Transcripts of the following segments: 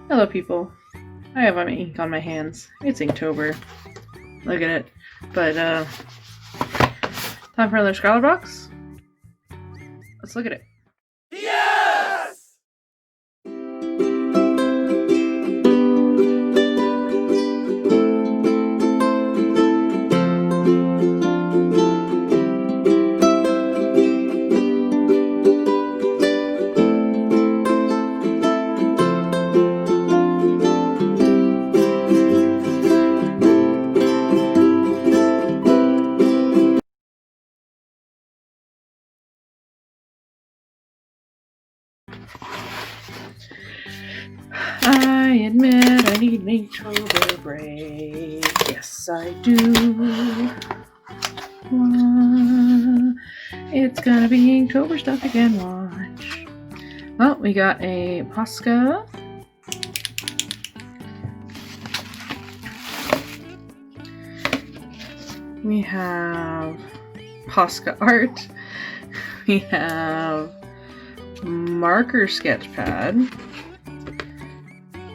Hello people. I have my ink on my hands. It's Inktober. Look at it. But time for another SCRAWLRBOX? Let's look at it. Yes! I admit I need an Inktober break. Yes, I do. It's gonna be Inktober stuff again, watch. Well, we got a Posca. We have Posca art. We have marker sketch pad,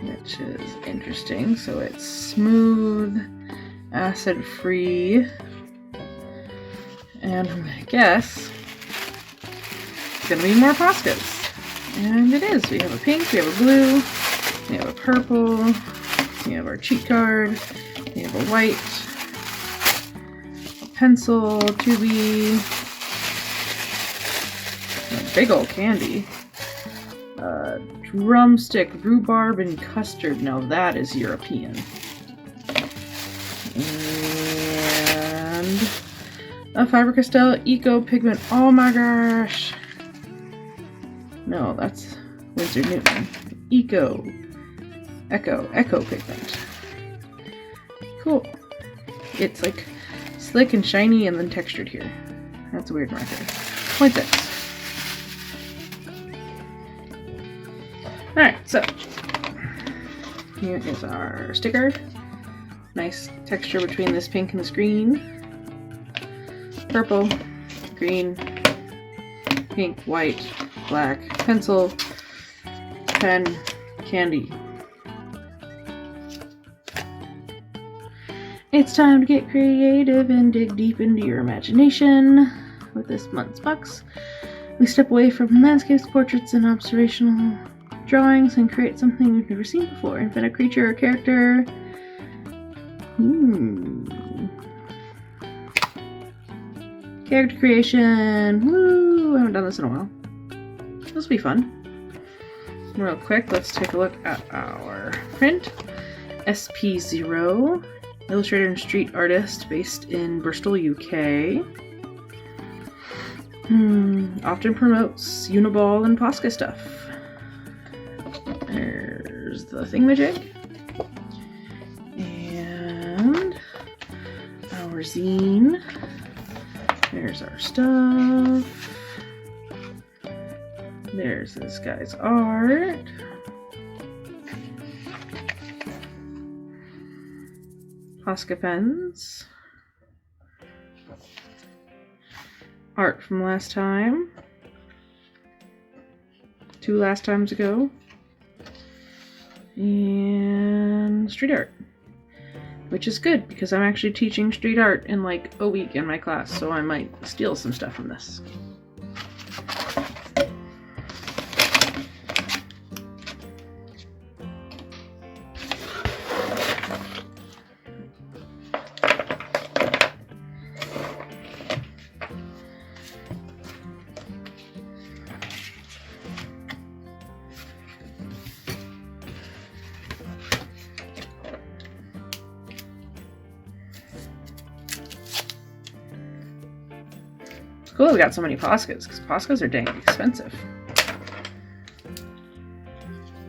which is interesting. So it's smooth, acid free, and I'm gonna guess it's gonna be more Poscas. And it is. We have a pink, we have a blue, we have a purple, we have our cheat card, we have a white, a pencil, 2B, a big old candy, drumstick, rhubarb, and custard. Now that is European. And a Faber-Castell Eco Pigment. Oh my gosh. No, that's Winsor Newton. Echo Pigment. Cool. It's like slick and shiny and then textured here. That's a weird marker. 0.6. Alright, so here is our sticker. Nice texture between this pink and this green. Purple, green, pink, white, black, pencil, pen, candy. It's time to get creative and dig deep into your imagination. With this month's box, we step away from landscapes, portraits, and observational drawings and create something we've never seen before. Invent a creature or character. Character creation. Woo! I haven't done this in a while. This will be fun. Real quick, let's take a look at our print. SP0, illustrator and street artist based in Bristol, UK. Often promotes Uniball and Posca stuff. There's the thingamajig. And our zine. There's our stuff. There's this guy's art. Posca pens. Art from last time. 2 last times ago. And street art. Which is good because I'm actually teaching street art in like a week in my class, so I might steal some stuff from this. Cool, we got so many Poscas, because Poscas are dang expensive.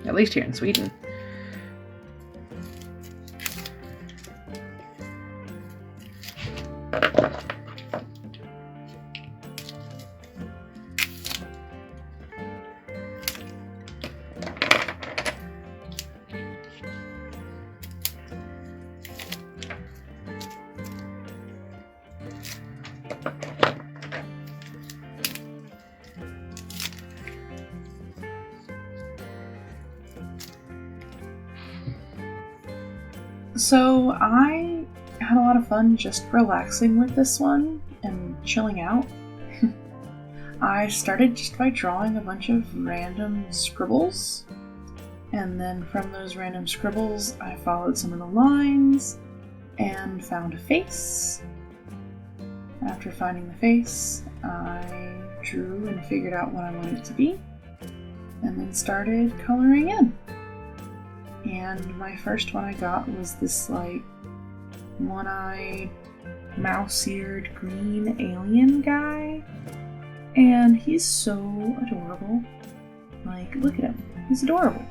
At least here in Sweden. So I had a lot of fun just relaxing with this one and chilling out. I started just by drawing a bunch of random scribbles, and then from those random scribbles I followed some of the lines and found a face. After finding the face, I drew and figured out what I wanted it to be, and then started coloring in. And my first one I got was this like one-eyed, mouse-eared green alien guy. And he's so adorable. Like, look at him. He's adorable.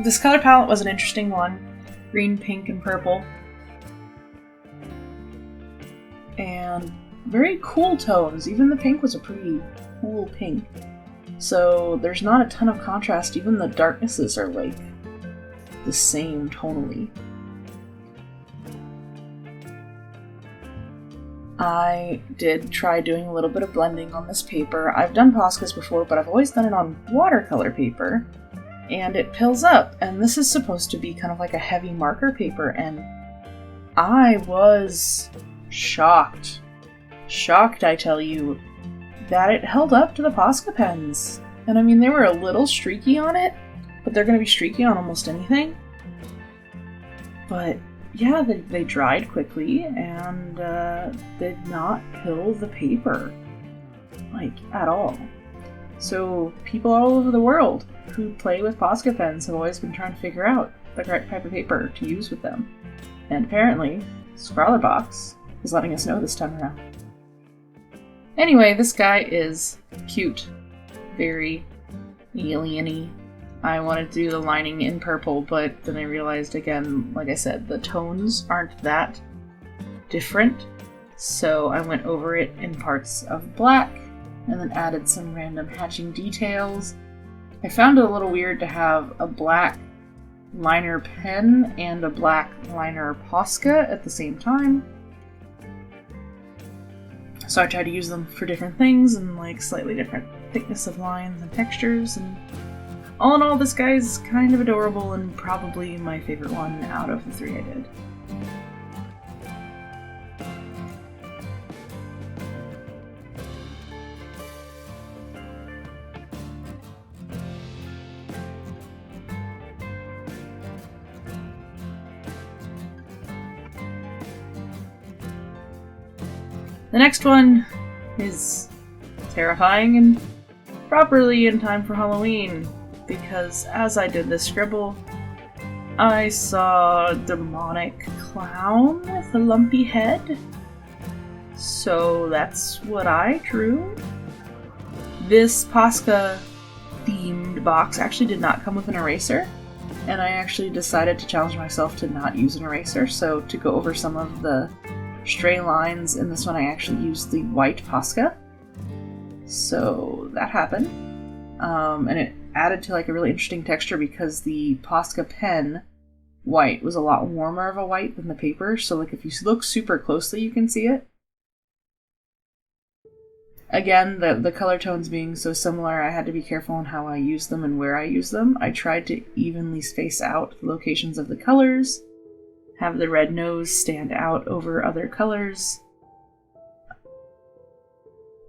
This color palette was an interesting one. Green, pink, and purple. And very cool tones. Even the pink was a pretty cool pink. So there's not a ton of contrast. Even the darknesses are like the same tonally. I did try doing a little bit of blending on this paper. I've done Poscas before, but I've always done it on watercolor paper. And it pills up. And this is supposed to be kind of like a heavy marker paper. And I was shocked. Shocked, I tell you, that it held up to the Posca pens. And I mean, they were a little streaky on it, but they're going to be streaky on almost anything. But yeah, they dried quickly and did not pill the paper, like, at all. So people all over the world who play with Posca pens have always been trying to figure out the correct type of paper to use with them. And apparently, SCRAWLRBOX is letting us know this time around. Anyway, this guy is cute. Very alien-y. I wanted to do the lining in purple, but then I realized again, like I said, the tones aren't that different. So I went over it in parts of black, and then added some random hatching details. I found it a little weird to have a black liner pen and a black liner Posca at the same time. So I tried to use them for different things and like slightly different thickness of lines and textures, and all in all, this guy's kind of adorable and probably my favorite one out of the three I did. The next one is terrifying and properly in time for Halloween, because as I did this scribble, I saw a demonic clown with a lumpy head. So that's what I drew. This Posca themed box actually did not come with an eraser, and I actually decided to challenge myself to not use an eraser, so to go over some of the stray lines in this one I actually used the white Posca. So that happened. And it added to like a really interesting texture because the Posca pen white was a lot warmer of a white than the paper, so like if you look super closely you can see it. Again, the color tones being so similar, I had to be careful on how I use them and where I use them. I tried to evenly space out the locations of the colors, have the red nose stand out over other colors.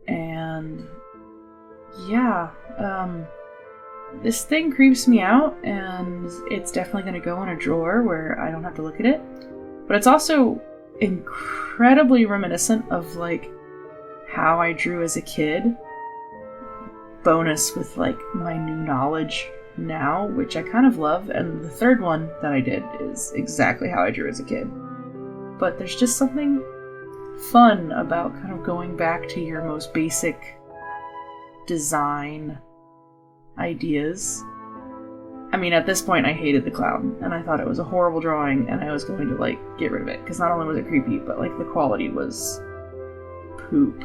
And yeah, this thing creeps me out, and it's definitely going to go in a drawer where I don't have to look at it. But it's also incredibly reminiscent of like how I drew as a kid. Bonus with like my new knowledge now, which I kind of love, and the third one that I did is exactly how I drew as a kid. But there's just something fun about kind of going back to your most basic design ideas. I mean, at this point I hated the clown, and I thought it was a horrible drawing, and I was going to like get rid of it, because not only was it creepy, but like the quality was poop.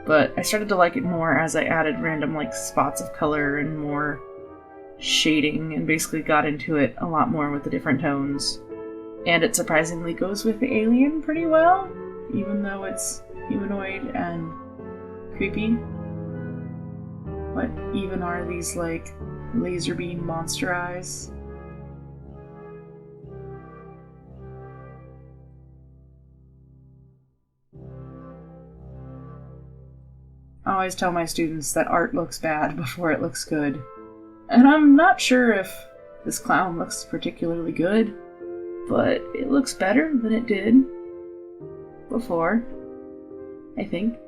But I started to like it more as I added random like spots of color and more shading, and basically got into it a lot more with the different tones. And it surprisingly goes with the alien pretty well, even though it's humanoid and creepy. What even are these, like, laser beam monster eyes? I always tell my students that art looks bad before it looks good. And I'm not sure if this clown looks particularly good, but it looks better than it did before, I think.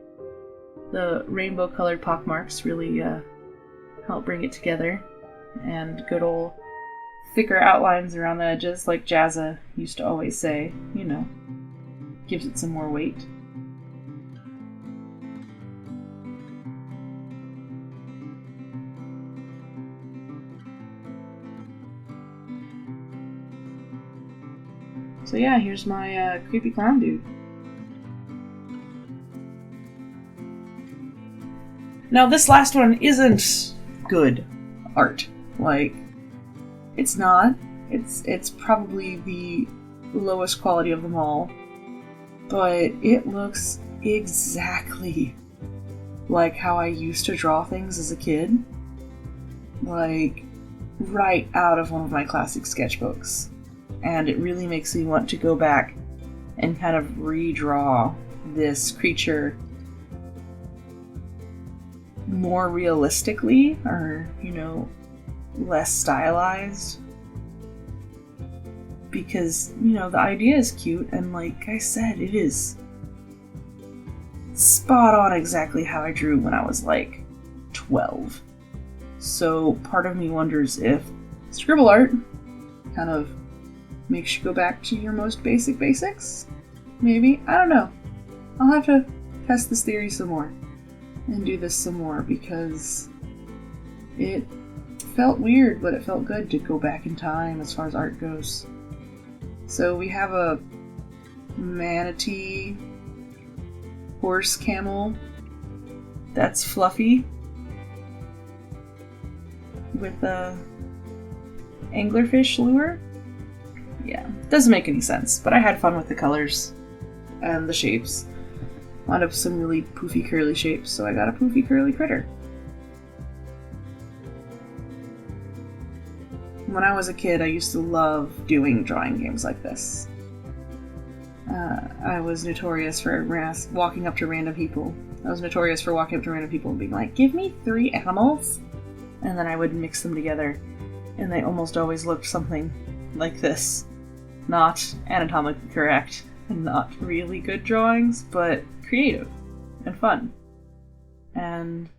The rainbow-colored pockmarks really help bring it together, and good old thicker outlines around the edges, like Jazza used to always say, you know, gives it some more weight. So yeah, here's my creepy clown dude. Now this last one isn't good art. Like, it's not. It's probably the lowest quality of them all. But it looks exactly like how I used to draw things as a kid. Like, right out of one of my classic sketchbooks. And it really makes me want to go back and kind of redraw this creature more realistically, or, you know, less stylized. Because, you know, the idea is cute, and like I said, it is spot on exactly how I drew when I was like 12. So part of me wonders if scribble art kind of makes you go back to your most basic basics? Maybe? I don't know. I'll have to test this theory some more and do this some more, because it felt weird, but it felt good to go back in time as far as art goes. So we have a manatee horse camel that's fluffy with a anglerfish lure. Yeah, doesn't make any sense, but I had fun with the colors and the shapes. Wound up some really poofy curly shapes, so I got a poofy curly critter. When I was a kid, I used to love doing drawing games like this. I was notorious for walking up to random people. And being like, give me 3 animals? And then I would mix them together, and they almost always looked something like this. Not anatomically correct, and not really good drawings, but creative and fun. And,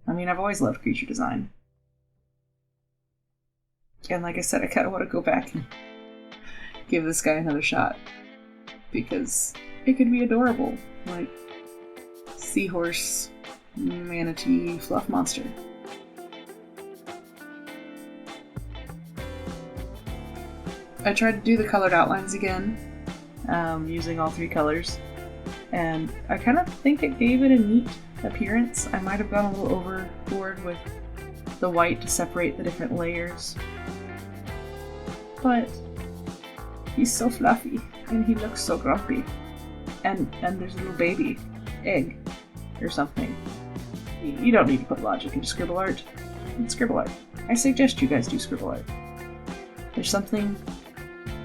I mean, I've always loved creature design. And like I said, I kind of want to go back and give this guy another shot, because it could be adorable, like seahorse, manatee, fluff monster. I tried to do the colored outlines again, using all 3 colors, and I kind of think it gave it a neat appearance. I might have gone a little overboard with the white to separate the different layers, but he's so fluffy, and he looks so grumpy, and there's a little baby egg or something. You don't need to put logic into scribble art. It's scribble art. I suggest you guys do scribble art. There's something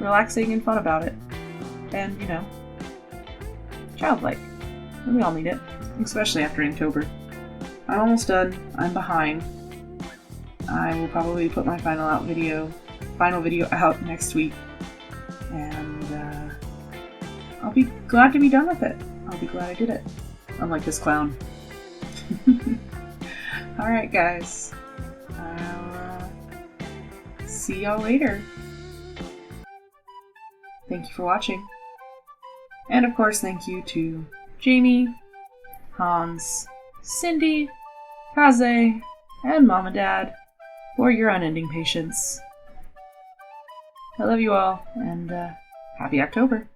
relaxing and fun about it, and, you know, childlike. And we all need it, especially after Inktober. I'm almost done. I'm behind. I will probably put my final video out next week, and I'll be glad to be done with it. I'll be glad I did it, unlike this clown. Alright guys, I'll see y'all later. Thank you for watching. And of course, thank you to Jamie, Hans, Cindy, Kaze, and Mom and Dad for your unending patience. I love you all, and happy October.